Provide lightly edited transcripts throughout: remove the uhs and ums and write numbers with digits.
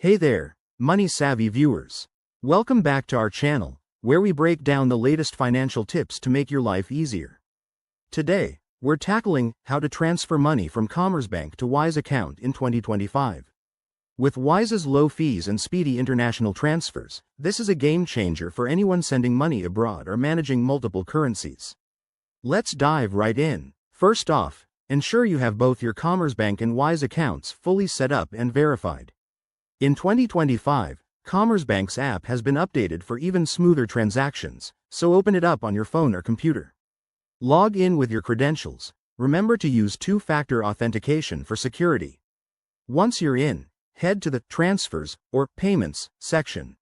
Hey there, money-savvy viewers. Welcome back to our channel, where we break down the latest financial tips to make your life easier. Today, we're tackling how to transfer money from Commerzbank to Wise account in 2025. With Wise's low fees and speedy international transfers, this is a game changer for anyone sending money abroad or managing multiple currencies. Let's dive right in. First off, ensure you have both your Commerzbank and Wise accounts fully set up and verified. In 2025, Commerzbank's app has been updated for even smoother transactions, so open it up on your phone or computer. Log in with your credentials. Remember to use two-factor authentication for security. Once you're in, head to the Transfers or Payments section.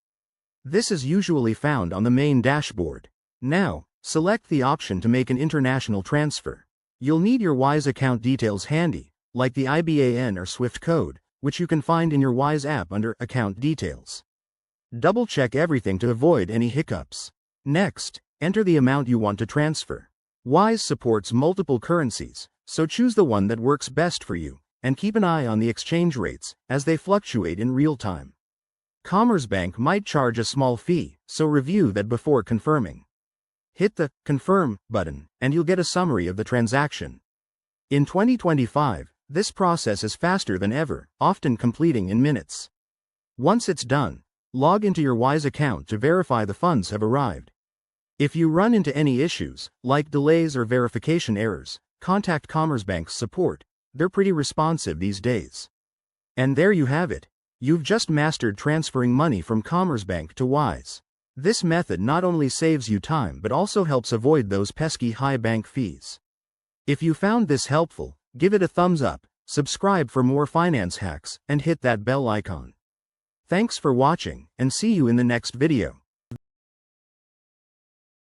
This is usually found on the main dashboard. Now, select the option to make an international transfer. You'll need your Wise account details handy, like the IBAN or SWIFT code, which you can find in your Wise app under Account Details. Double-check everything to avoid any hiccups. Next, enter the amount you want to transfer. Wise supports multiple currencies, so choose the one that works best for you, and keep an eye on the exchange rates, as they fluctuate in real time. Commerzbank might charge a small fee, so review that before confirming. Hit the Confirm button, and you'll get a summary of the transaction. In 2025, this process is faster than ever, often completing in minutes. Once it's done, log into your Wise account to verify the funds have arrived. If you run into any issues, like delays or verification errors, contact Commerzbank's support. They're pretty responsive these days. And there you have it. You've just mastered transferring money from Commerzbank to Wise. This method not only saves you time but also helps avoid those pesky high bank fees. If you found this helpful, give it a thumbs up, subscribe for more finance hacks, and hit that bell icon. Thanks for watching, and see you in the next video.